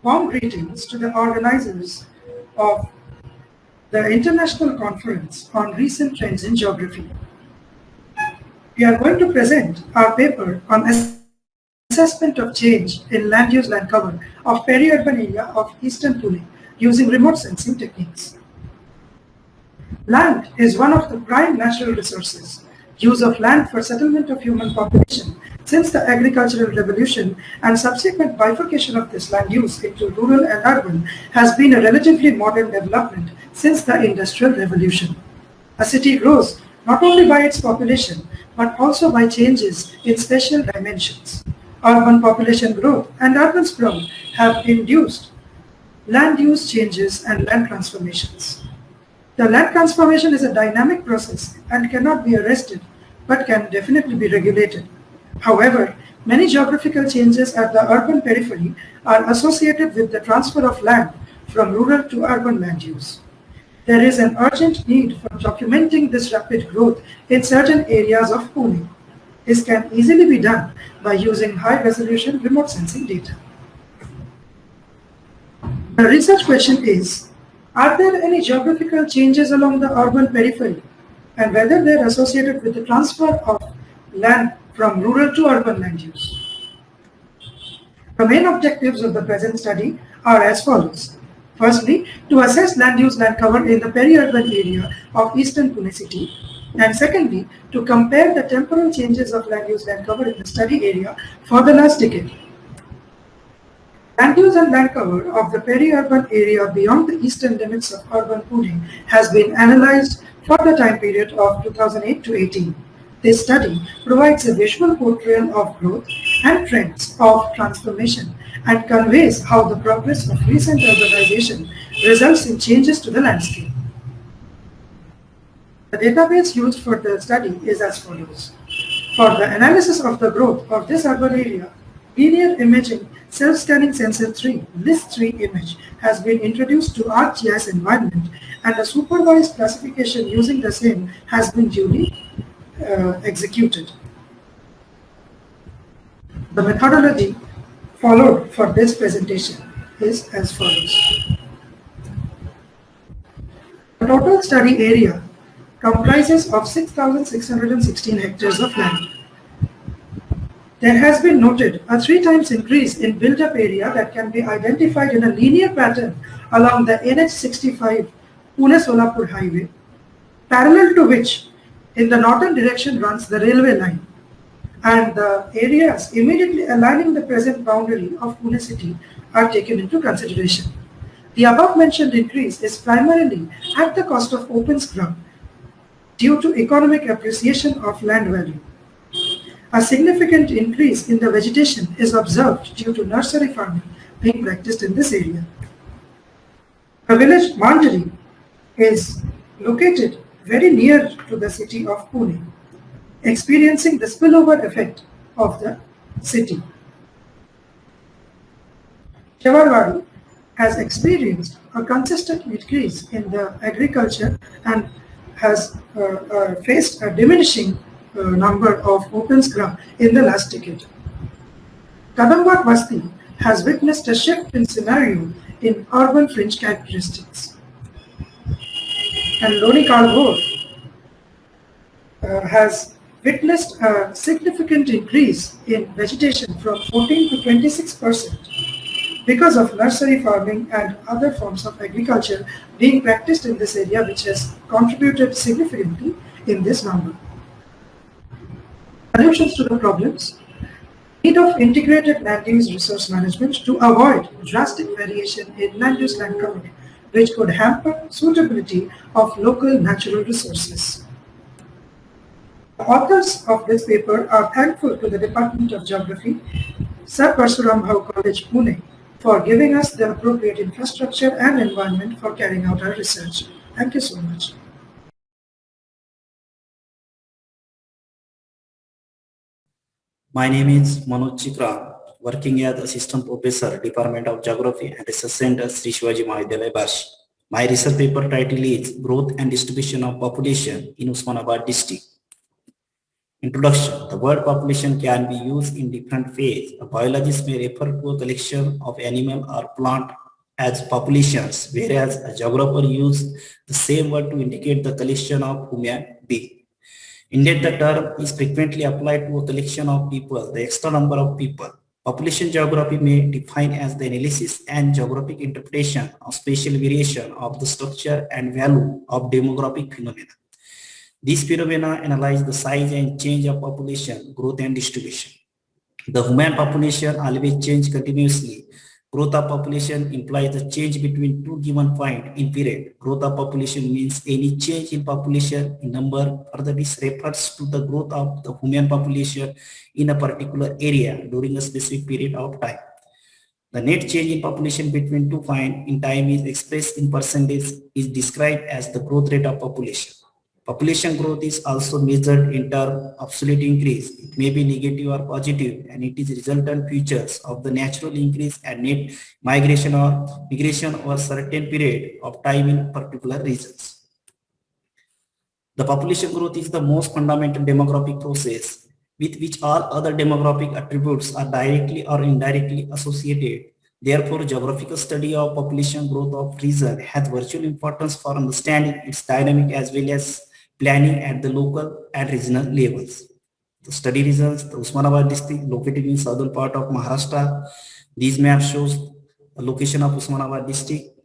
warm greetings to the organizers of the International Conference on Recent Trends in Geography. We are going to present our paper on assessment of change in land use land cover of peri-urban area of eastern Pune using remote sensing techniques. Land is one of the prime natural resources. Use of land for settlement of human population since the agricultural revolution and subsequent bifurcation of this land use into rural and urban has been a relatively modern development since the industrial revolution. A city grows not only by its population but also by changes in spatial dimensions. Urban population growth and urban sprawl have induced land use changes and land transformations. The land transformation is a dynamic process and cannot be arrested, but can definitely be regulated. However, many geographical changes at the urban periphery are associated with the transfer of land from rural to urban land use. There is an urgent need for documenting this rapid growth in certain areas of Pune. This can easily be done by using high-resolution remote sensing data. The research question is, are there any geographical changes along the urban periphery and whether they are associated with the transfer of land from rural to urban land use? The main objectives of the present study are as follows. Firstly, to assess land use land cover in the peri-urban area of eastern Pune city, and secondly, to compare the temporal changes of land use land cover in the study area for the last decade. Land use and land cover of the peri-urban area beyond the eastern limits of urban Pune has been analyzed for the time period of 2008 to 18. This study provides a visual portrayal of growth and trends of transformation and conveys how the progress of recent urbanization results in changes to the landscape. The database used for the study is as follows. For the analysis of the growth of this urban area, linear imaging self-scanning sensor 3, LIS3 image has been introduced to ArcGIS environment and a supervised classification using the same has been duly executed. The methodology followed for this presentation is as follows. The total study area comprises of 6,616 hectares of land. There has been noted a 3 times increase in built-up area that can be identified in a linear pattern along the NH65 Pune-Solapur highway, parallel to which in the northern direction runs the railway line, and the areas immediately aligning the present boundary of Pune city are taken into consideration. The above mentioned increase is primarily at the cost of open scrub due to economic appreciation of land value. A significant increase in the vegetation is observed due to nursery farming being practiced in this area. The village Manjari is located very near to the city of Pune, experiencing the spillover effect of the city. Chevarwadi has experienced a consistent increase in the agriculture and has faced a diminishing number of open scrub in the last decade. Kadambat Basti has witnessed a shift in scenario in urban fringe characteristics. And Loni Kalbor has witnessed a significant increase in vegetation from 14 to 26% because of nursery farming and other forms of agriculture being practiced in this area, which has contributed significantly in this number. Solutions to the problems: need of integrated land use resource management to avoid drastic variation in land use land cover, which could hamper suitability of local natural resources. The authors of this paper are thankful to the Department of Geography, Sir Parsuram Bhau College, Pune, for giving us the appropriate infrastructure and environment for carrying out our research. Thank you so much. My name is Manoj Chikra, working as Assistant Professor, Department of Geography and Research Center, Sri Shivaji Mahavidyalaya, Barshi. My research paper title is Growth and Distribution of Population in Osmanabad District. Introduction. The word population can be used in different ways. A biologist may refer to a collection of animal or plant as populations, whereas a geographer uses the same word to indicate the collection of human beings. Indeed, the term is frequently applied to a collection of people, the extra number of people. Population geography may define as the analysis and geographic interpretation of spatial variation of the structure and value of demographic phenomena. These phenomena analyze the size and change of population, growth and distribution. The human population always change continuously. Growth of population implies the change between two given points in period. Growth of population means any change in population in number. Further, this refers to the growth of the human population in a particular area during a specific period of time. The net change in population between two points in time is expressed in percentage is described as the growth rate of population. Population growth is also measured in terms of absolute increase. It may be negative or positive, and it is resultant features of the natural increase and net migration over certain period of time in particular regions. The population growth is the most fundamental demographic process with which all other demographic attributes are directly or indirectly associated. Therefore, geographical study of population growth of region has virtual importance for understanding its dynamic as well as planning at the local and regional levels. The study results, the Usmanabad district located in southern part of Maharashtra. These map shows the location of Usmanabad district.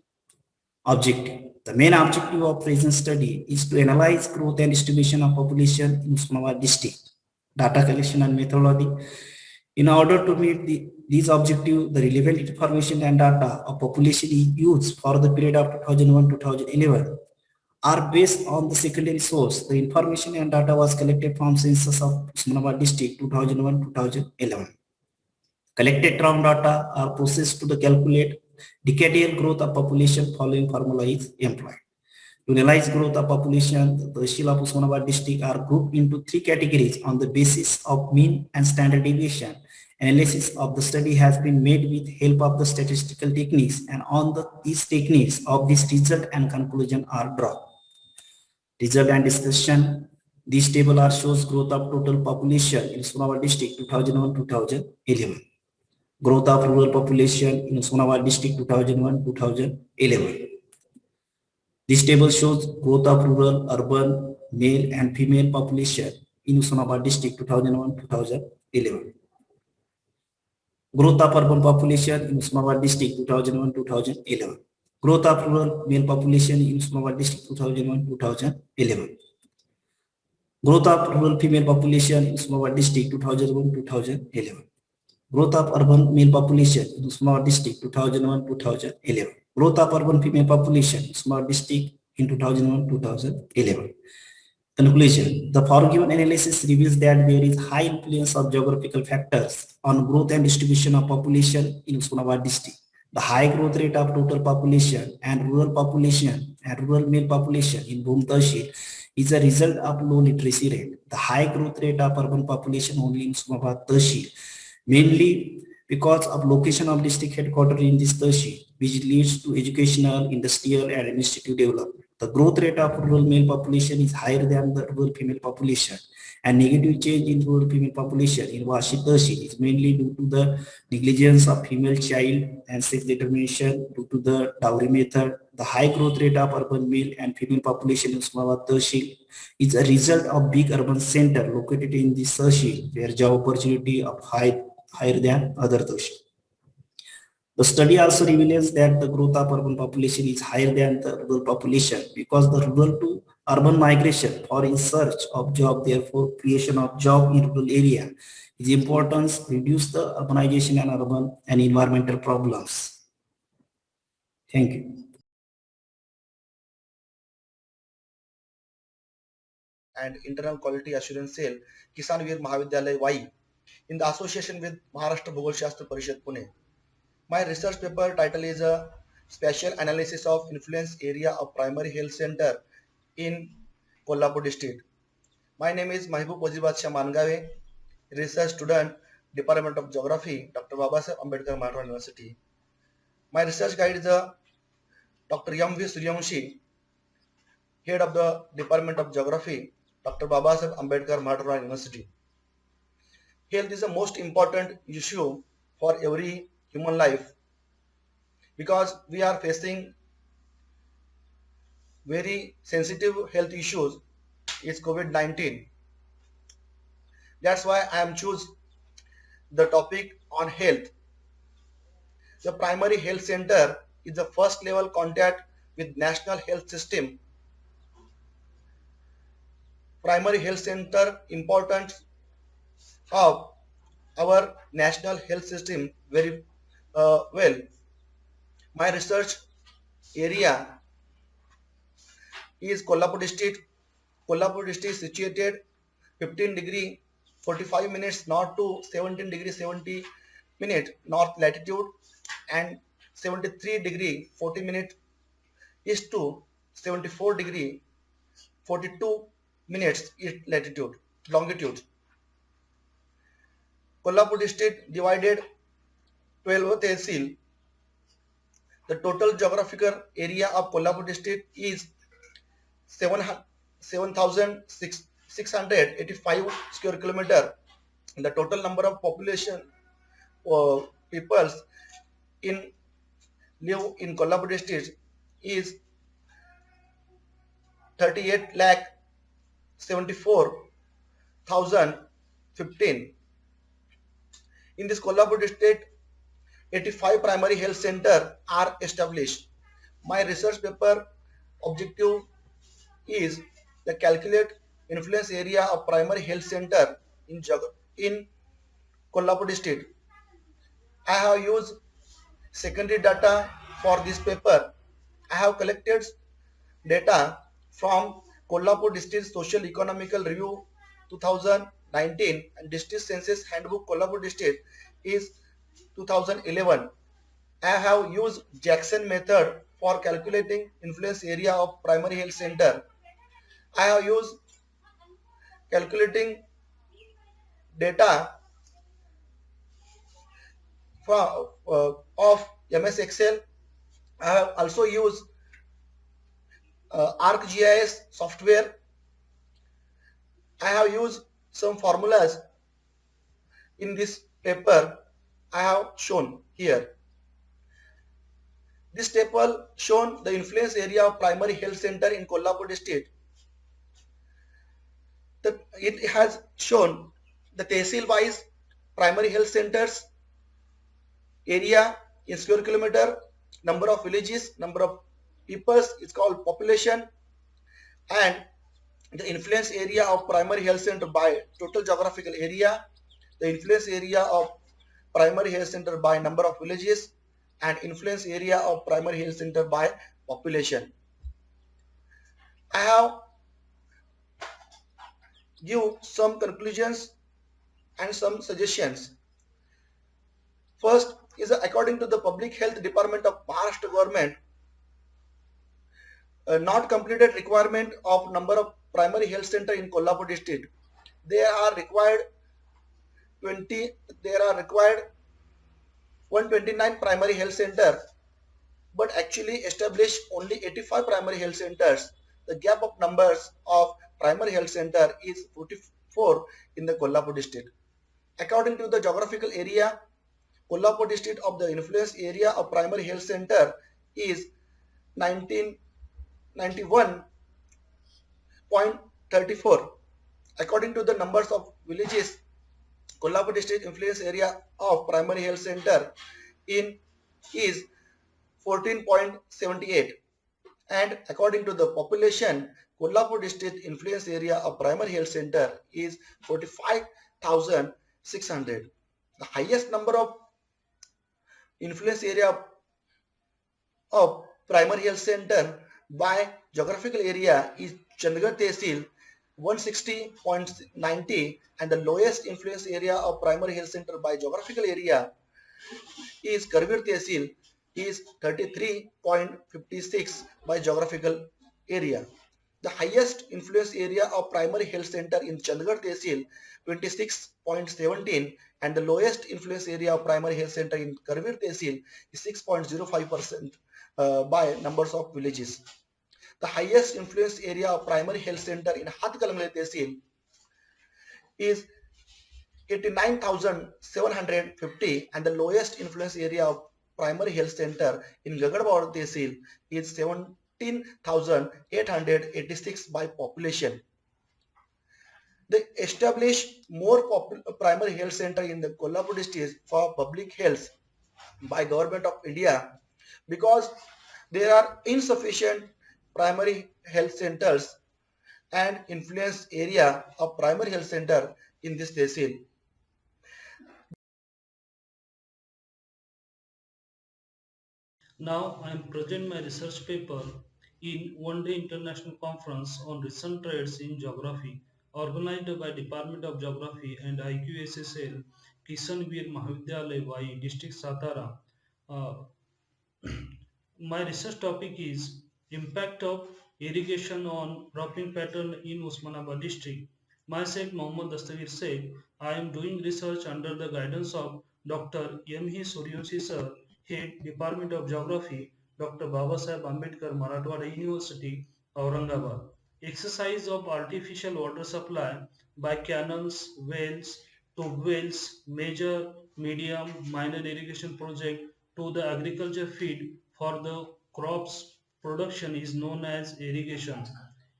Objective. The main objective of present study is to analyze growth and distribution of population in Usmanabad district. Data collection and methodology. In order to meet these objectives, the relevant information and data of population used for the period of 2001-2011 are based on the secondary source. The information and data was collected from census of Usmanabad district 2001-2011. Collected term data are processed to calculate decadal growth of population. Following formula is employed. To analyze growth of population, the Tehsil of Usmanabad district are grouped into three categories on the basis of mean and standard deviation. Analysis of the study has been made with help of the statistical techniques, and on these techniques of this result and conclusion are drawn. Result and discussion. This table shows growth of total population in Usmanabad district 2001-2011. Growth of rural population in Usmanabad district 2001-2011. This table shows growth of rural, urban, male and female population in Usmanabad district 2001-2011. Growth of urban population in Usmanabad district 2001-2011. Growth of rural male population in Usmanabad district 2001-2011. Growth of rural female population in Usmanabad district 2001-2011. Growth of urban male population in Usmanabad district 2001-2011. Growth of urban female population in Usmanabad district in 2001-2011. Conclusion. The foregoing analysis reveals that there is high influence of geographical factors on growth and distribution of population in Usmanabad district. The high growth rate of total population and rural population and rural male population in Bhum Tehsil is a result of low literacy rate. The high growth rate of urban population only in Usmanabad Tehsil, mainly because of location of district headquarters in this Tehsil, which leads to educational, industrial and administrative development. The growth rate of rural male population is higher than the rural female population, and negative change in rural female population in Washi Tehsil is mainly due to the negligence of female child and sex determination due to the dowry method. The high growth rate of urban male and female population in Usmanabad Tehsil is a result of big urban center located in this Tehsil, where job opportunity of higher than other Tehsil. The study also reveals that the growth of urban population is higher than the rural population because the rural to urban migration or in search of job, therefore creation of job in rural area is important to reduce the urbanization and urban and environmental problems. Thank you. And Internal Quality Assurance Cell, Kisan Veer Mahavidyalay Vai, in the association with Maharashtra Bhugol Shastra Parishad Pune. My research paper title is a Special Analysis of Influence Area of Primary Health Center in Kolhapur district. My name is Mahbub Wajibadsha Mangave, research student, Department of Geography, Dr. Babasaheb Ambedkar Marathwada University. My research guide is Dr. M.V. Suryavanshi, head of the Department of Geography, Dr. Babasaheb Ambedkar Marathwada University. Health is the most important issue for every human life because we are facing very sensitive health issues is COVID-19. That's why I am choose the topic on health. The primary health center is the first level contact with national health system. Primary health center importance of our national health system very well. My research area is Kolhapur district. Kolhapur district is situated 15 degree 45 minutes north to 17 degree 70 minute north latitude and 73 degree 40 minute east to 74 degree 42 minutes east latitude longitude. Kolhapur district divided 12 tehsil. The total geographical area of Kolhapur district is 7,685 square kilometer. The total number of population peoples in live in Kolhapur district is 38 lakh 74,015. In this Kolhapur district, 85 primary health centers are established. My research paper objective is the calculate influence area of primary health center in Kolhapur district. I have used secondary data for this paper. I have collected data from Kolhapur district social economical review 2019 and district census handbook Kolhapur district is 2011. I have used Jackson method for calculating influence area of primary health center. I have used calculating data of MS Excel. I have also used ArcGIS software. I have used some formulas in this paper I have shown here. This table shown the influence area of primary health center in Kolhapur district. It has shown the tehsil wise primary health centers area in square kilometer, number of villages, number of peoples, it's called population, and the influence area of primary health center by total geographical area, the influence area of primary health center by number of villages, and influence area of primary health center by population. I have give some conclusions and some suggestions. First is according to the Public Health Department of Maharashtra government, not completed requirement of number of primary health center in Kolhapur district. There are required 129 primary health center, but actually established only 85 primary health centers. The gap of numbers of primary health center is 44 in the Kolhapur district. According to the geographical area, Kolhapur district of the influence area of primary health center is 91.34. According to the numbers of villages, Kolhapur district influence area of primary health center is 14.78. And according to the population, Kolhapur district influence area of primary health center is 45,600. The highest number of influence area of primary health center by geographical area is Chandigarh Tehsil 160.90, and the lowest influence area of primary health center by geographical area is Karvir Tehsil is 33.56 by geographical area. The highest influence area of primary health center in Chandigarh Tehsil 26.17, and the lowest influence area of primary health center in Karvir Tehsil is 6.05% by numbers of villages. The highest influence area of primary health center in Hatkalamle Tehsil is 89,750 and the lowest influence area of primary health center in Gagadwad Tehsil is 17,886 by population. They established more primary health center in the Kolhapur district for public health by Government of India because there are insufficient primary health centers and influence area of primary health center in this tehsil. Now I am present my research paper in one-day international conference on recent trends in geography organized by Department of Geography and IQSSL Kishan Veer Mahavidyalaya Vai District Satara. Uh, my research topic is impact of irrigation on cropping pattern in Osmanabad district. Myself Mohammad Dastavir Sheikh, I am doing research under the guidance of Dr. M. Suryanshi sir, Head Department of Geography, Dr. Babasaheb Ambedkar Marathwada University, Aurangabad. Exercise of artificial water supply by canals, wells, tube wells, major, medium, minor irrigation project to the agriculture feed for the crops production is known as irrigation.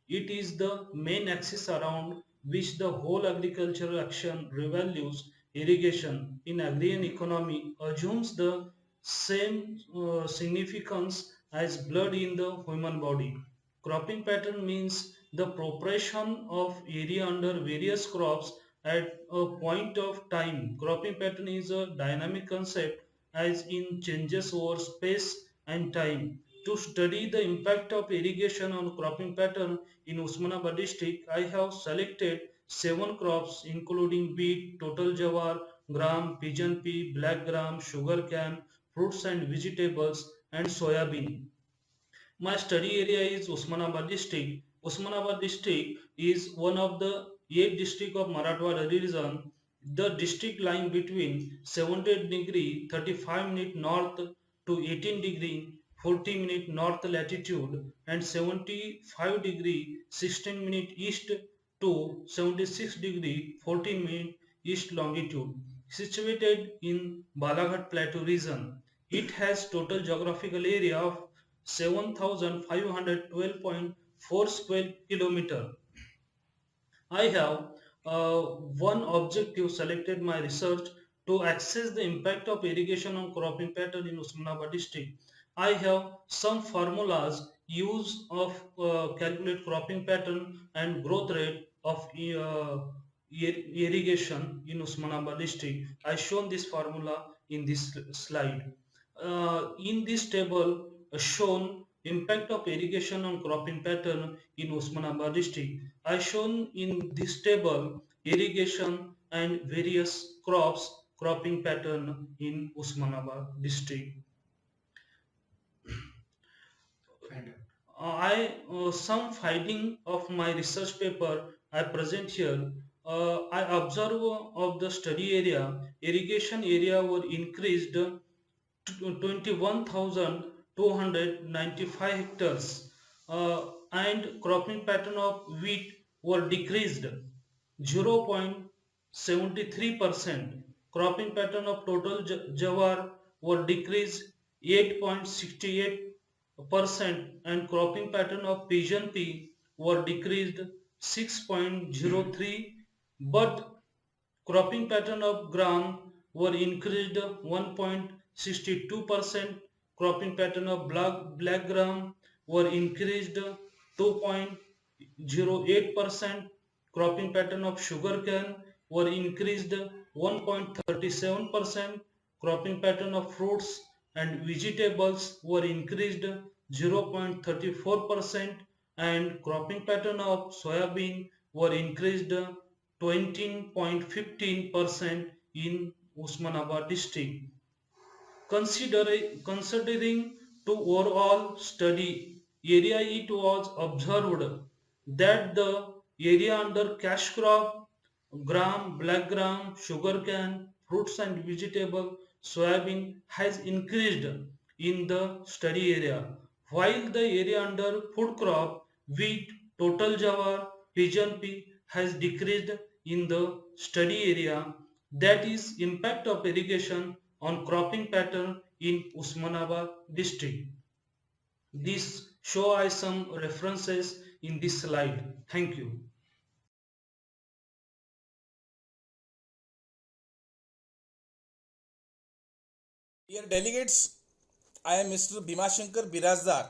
It is the main axis around which the whole agricultural action revalues. Irrigation in agrarian economy assumes the same significance as blood in the human body. Cropping pattern means the proportion of area under various crops at a point of time. Cropping pattern is a dynamic concept as in changes over space and time. To study the impact of irrigation on cropping pattern in Osmanabad district, I have selected 7 crops including wheat, total jawar, gram, pigeon pea, black gram, sugar cane, fruits and vegetables, and soybean. My study area is Osmanabad district. Osmanabad district is one of the 8 districts of Marathwada region. The district lying between 70 degree 35 minute north to 18 degree 40 minute north latitude and 75 degree 16 minute east to 76 degree 14 minute east longitude. Situated in Balaghat Plateau region. It has total geographical area of 7,512.4 square kilometer. I have one objective selected my research to assess the impact of irrigation on cropping pattern in Osmanabad district. I have some formulas used of calculate cropping pattern and growth rate of irrigation in Osmanabad district. I shown this formula in this slide. In this table shown impact of irrigation on cropping pattern in Osmanabad district. I shown in this table irrigation and various cropping pattern in Osmanabad district. I some finding of my research paper I present here. I observe of the study area irrigation area were increased to 21,295 hectares and cropping pattern of wheat were decreased 0.73%. Cropping pattern of total jawar were decreased 8.68% and cropping pattern of pigeon pea were decreased 6.03, but cropping pattern of gram were increased 1.62%, cropping pattern of black gram were increased 2.08%, cropping pattern of sugarcane were increased 1.37%, cropping pattern of fruits and vegetables were increased 0.34% and cropping pattern of soybean were increased 20.15% in Osmanabad district. Considering to overall study area, it was observed that the area under cash crop, gram, black gram, sugarcane, fruits and vegetable, soybean has increased in the study area, while the area under food crop, wheat, total jawar, pigeon pea has decreased in the study area, that is impact of irrigation on cropping pattern in Usmanabad district. This show I some references in this slide. Thank you. Dear delegates, I am Mr. Bhimashankar Birazdar,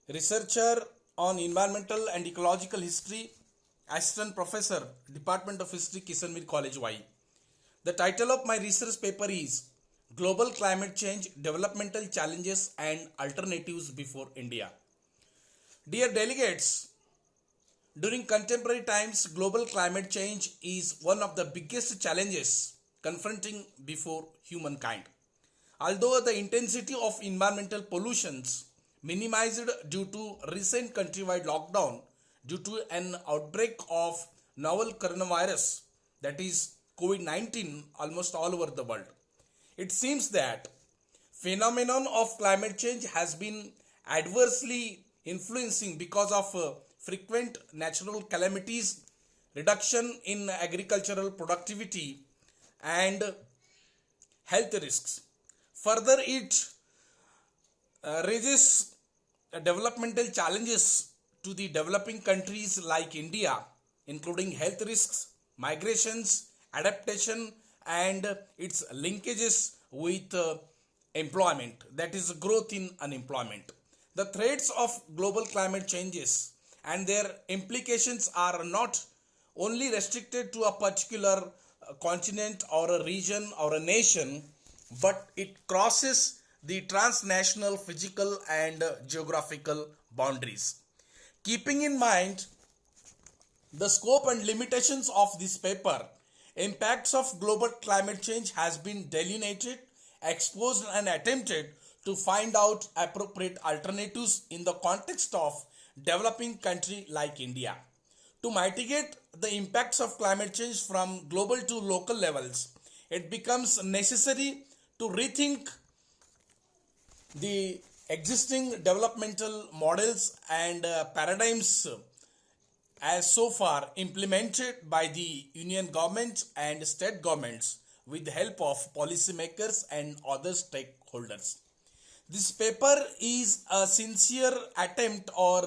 researcher on environmental and ecological history, assistant professor, Department of History, Kishanmir College, Y. The title of my research paper is Global Climate Change, Developmental Challenges and Alternatives Before India. Dear delegates, during contemporary times, global climate change is one of the biggest challenges confronting before humankind. Although the intensity of environmental pollutions minimized due to recent countrywide lockdown due to an outbreak of novel coronavirus, that is COVID-19, almost all over the world, it seems that phenomenon of climate change has been adversely influencing because of frequent natural calamities, reduction in agricultural productivity, and health risks. Further, it raises developmental challenges to the developing countries like India, including health risks, migrations, adaptation, and its linkages with employment, that is, growth in unemployment. The threats of global climate changes and their implications are not only restricted to a particular continent or a region or a nation, but it crosses the transnational physical and geographical boundaries. Keeping in mind the scope and limitations of this paper, impacts of global climate change has been delineated, exposed, and attempted to find out appropriate alternatives in the context of developing country like India. To mitigate the impacts of climate change from global to local levels, it becomes necessary to rethink the existing developmental models and paradigms as so far implemented by the union government and state governments with the help of policymakers and other stakeholders. This paper is a sincere attempt or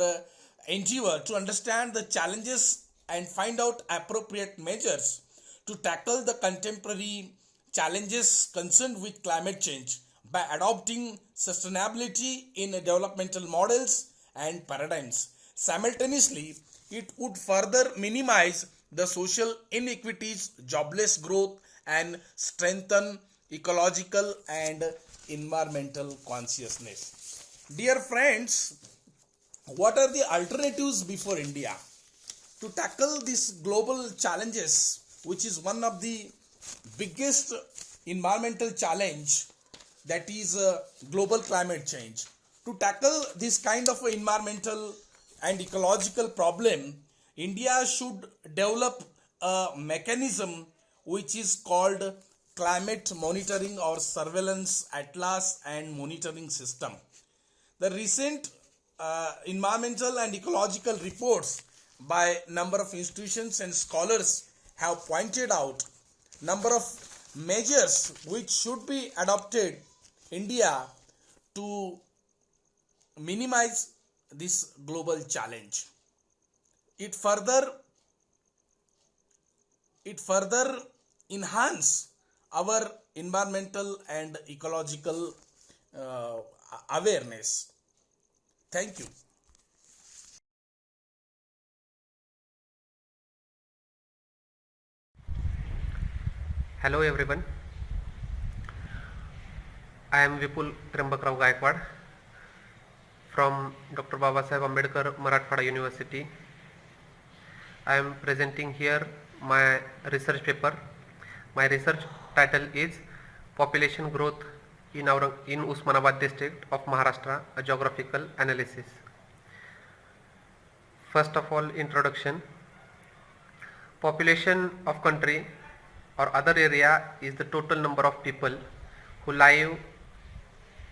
endeavor to understand the challenges and find out appropriate measures to tackle the contemporary challenges concerned with climate change by adopting sustainability in developmental models and paradigms. Simultaneously, it would further minimize the social inequities, jobless growth, and strengthen ecological and environmental consciousness. Dear friends, what are the alternatives before India? To tackle these global challenges, which is one of the biggest environmental challenge, that is global climate change. To tackle this kind of environmental and ecological problem, India should develop a mechanism which is called climate monitoring or surveillance atlas and monitoring system. The recent environmental and ecological reports by number of institutions and scholars have pointed out number of measures which should be adopted India to minimize this global challenge. It further enhance our environmental and ecological awareness. Thank you. Hello everyone, I am Vipul Trembakrao Gaikwad from Dr. Babasaheb Ambedkar Marathwada University. I am presenting here my research paper. My research title is Population Growth in Usmanabad district of Maharashtra, a geographical analysis. First of all, introduction. Population of country or other area is the total number of people who live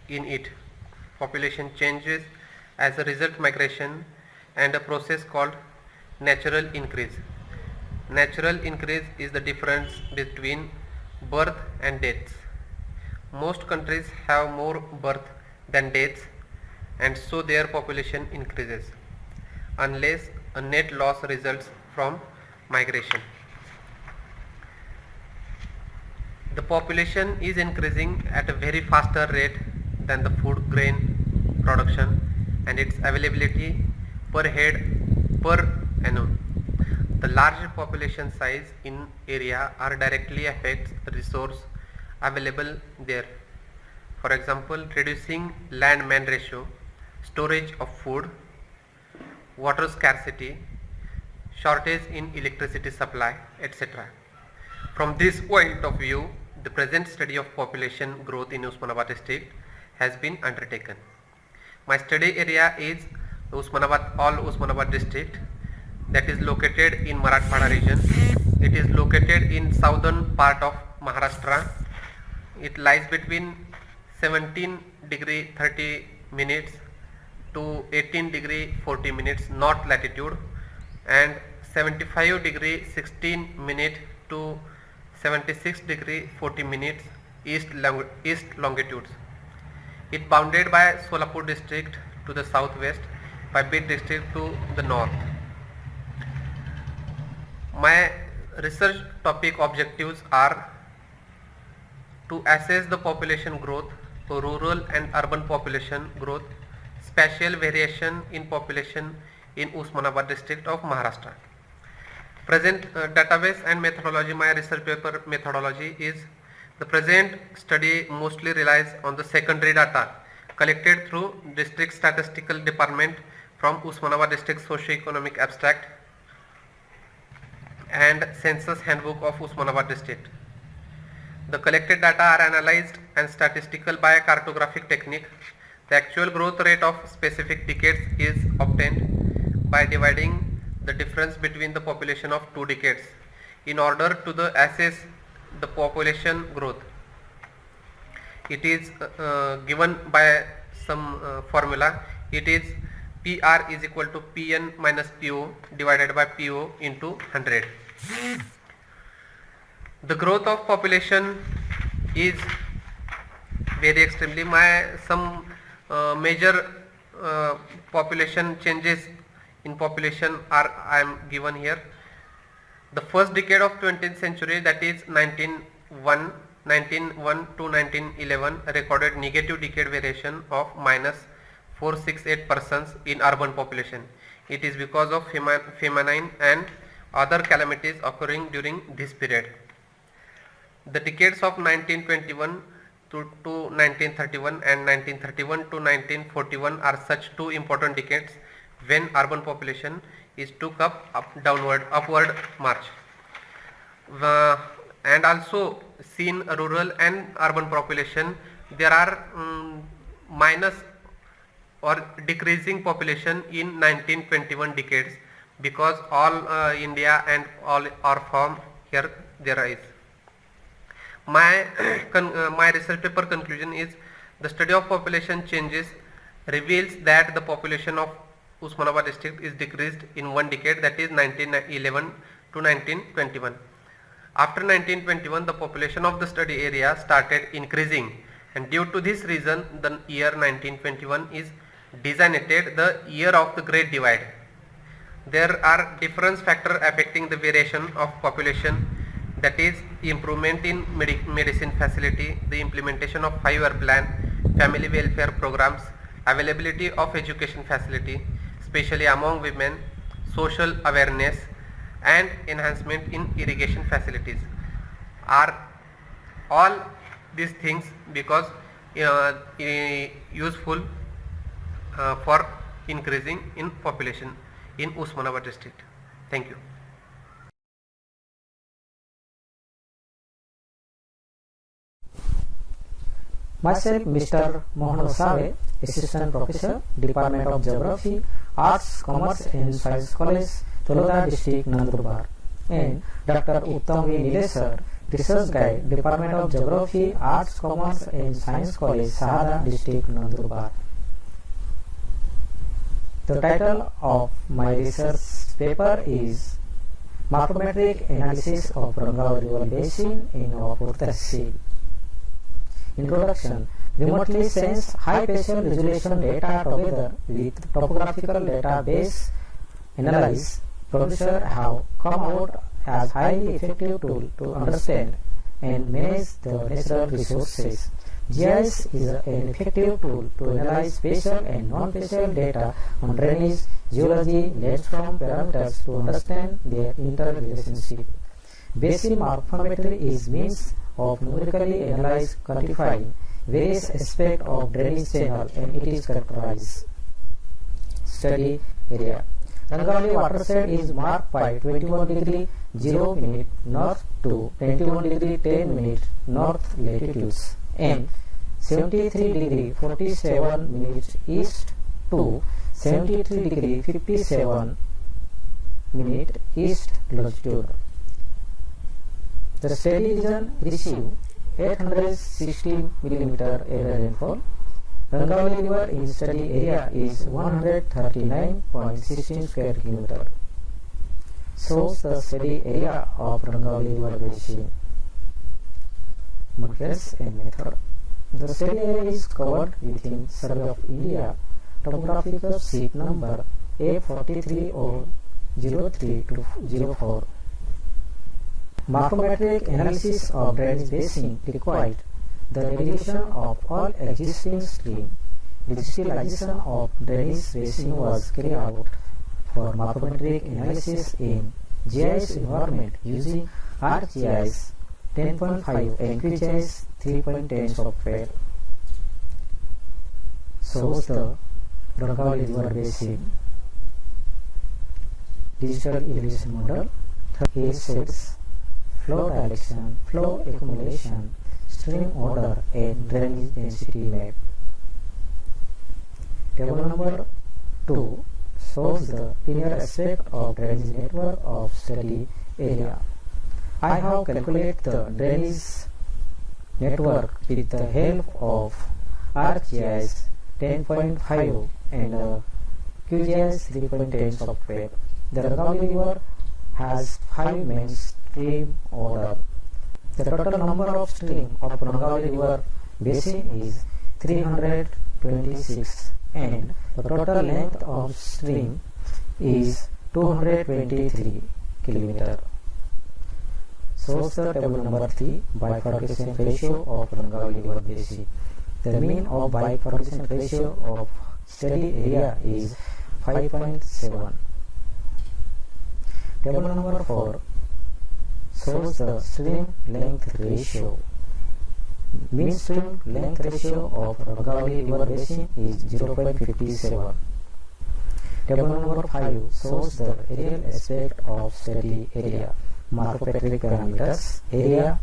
in it. population changes as a result migration and a process called natural increase. Natural increase is the difference between birth and deaths. Most countries have more birth than deaths, and so their population increases unless a net loss results from migration. The population is increasing at a very faster rate than the food grain production and its availability per head per annum. The larger population size in area are directly affects the resource available there. For example, reducing land-man ratio, storage of food, water scarcity, shortage in electricity supply, etc. From this point of view, the present study of population growth in Osmanabad district has been undertaken. My study area is all Osmanabad district, that is located in Marathwada region. It is located in southern part of Maharashtra. It lies between 17 degree 30 minutes to 18 degree 40 minutes north latitude and 75 degree 16 minute to 76 degree 40 minutes east longitudes. It bounded by Solapur district to the southwest, by Bid district to the north. My research topic objectives are to assess the population growth, rural and urban population growth, spatial variation in population in Osmanabad district of Maharashtra. Present database and methodology. My research paper methodology is the present study mostly relies on the secondary data collected through district statistical department from Osmanabad district socio-economic abstract and census handbook of Osmanabad district. The collected data are analyzed and statistical by a cartographic technique. The actual growth rate of specific decades is obtained by dividing the difference between the population of 2 decades in order to assess the population growth. It is given by some formula. It is PR is equal to PN minus PO divided by PO into 100. The growth of population is very extremely. Some major population changes in population I am given here. The first decade of 20th century, that is 1901 to 1911, recorded negative decade variation of minus 468% in urban population. It is because of famine and other calamities occurring during this period. The decades of 1921 to 1931 and 1931 to 1941 are such two important decades when urban population is took up upward march. And also seen rural and urban population, there are minus or decreasing population in 1921 decades because all India and all are formed here there is. My research paper conclusion is the study of population changes reveals that the population of Osmanabad district is decreased in one decade, that is 1911 to 1921. After 1921, the population of the study area started increasing, and due to this reason the year 1921 is designated the year of the Great Divide. There are different factors affecting the variation of population, that is improvement in medicine facility, the implementation of 5-year plan, family welfare programs, availability of education facility, especially among women, social awareness and enhancement in irrigation facilities are all these things because useful for increasing in population in Osmanabad district. Thank you. Myself, Mr. Mohan Osave, Assistant Professor, Department of Geography, Arts, Commerce and Science College, Taloda District, Nandurbar, and Dr. Uttam V. Nilesar, Research Guide, Department of Geography, Arts, Commerce and Science College, Sahada District, Nandurbar. The title of my research paper is Morphometric Analysis of Rangauli River Basin in Navapur Tehsil. Introduction. Remotely sense high spatial resolution data together with topographical database analysis producer have come out as highly effective tool to understand and manage the natural resources. GIS is an effective tool to analyze spatial and non-spatial data on drainage, geology, landform parameters to understand their interrelationship. Basin morphometry is means of numerically analyze quantifying various aspects of drainage channel and it is characterized. Study area. Rangauli watershed is marked by 21 degree 0 minute north to 21 degree 10 minute north latitudes and 73 degree 47 minutes east to 73 degree 57 minute east longitude. The study region received 860 millimeter average rainfall. Rangauli River in study area is 139.16 square kilometer. Shows the study area of Rangauli River Basin. Materials and method. The study area is covered within Survey of India topographical sheet number A43/03-04. Morphometric analysis of drainage basin required the navigation of all existing streams. Digitalization of drainage basin was carried out for morphometric analysis in GIS environment using ArcGIS 10.5 and QGIS 3.10 software. Shows the Rangauli River Basin. Digital elevation model, hill shades, flow direction, flow accumulation, stream order and drainage density map. Table number 2 shows the linear aspect of drainage network of study area. I have calculated the drainage network with the help of ArcGIS 10.5 and QGIS 3.10 software. The Rangauli River has 5 main stream order. The total number of streams of Rangauli River Basin is 326 and the total length of stream is 223 km. Shows the table number 3 bifurcation ratio of Rangauli River Basin. The mean of bifurcation ratio of study area is 5.7. Table number 4 shows the stream length ratio. Mean stream length ratio of Rangauli River Basin is 0.57. Table number 5 shows the aerial aspect of study area. Morphometric parameters, area,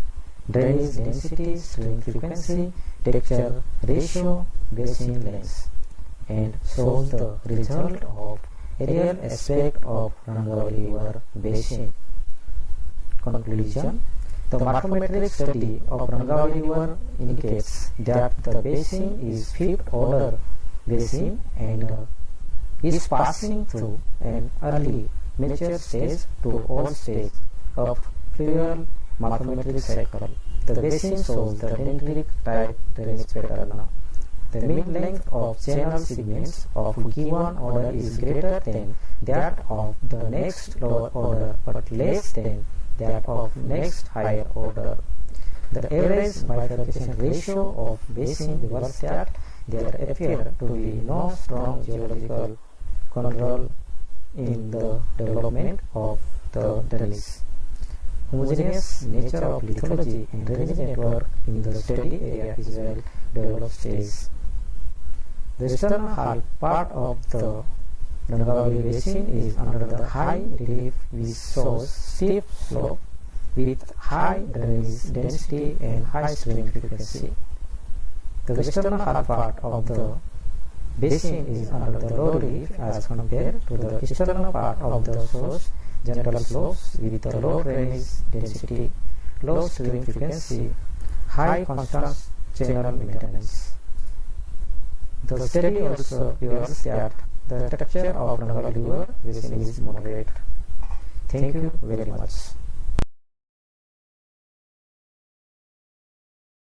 drainage density, stream frequency, texture ratio, basin length, and shows the result of aerial aspect of Rangauli River Basin. Conclusion. The morphometric study of Rangauli River indicates that the basin is fifth order basin and is passing through an early mature stage to old stage of fluvial morphometric cycle. The basin shows the dendritic type drainage pattern. The mean length of channel segments of given order is greater than that of the next lower order but less than that of next higher order. The average bifurcation ratio of basin reveals that there appear to be no strong geological control in the development of the drainage. Homogeneous nature of lithology and drainage network in the study area is well developed stage. The eastern half part of the Rangauli Basin is under the high relief which shows steep slope with high drainage density and high stream frequency. The western half part of the basin is under the low relief as compared to the eastern part of the source general slopes with the low drainage density, low stream frequency, high constant channel maintenance. The study also reveals that The texture of Rangal river basin is moderate. Thank you very much.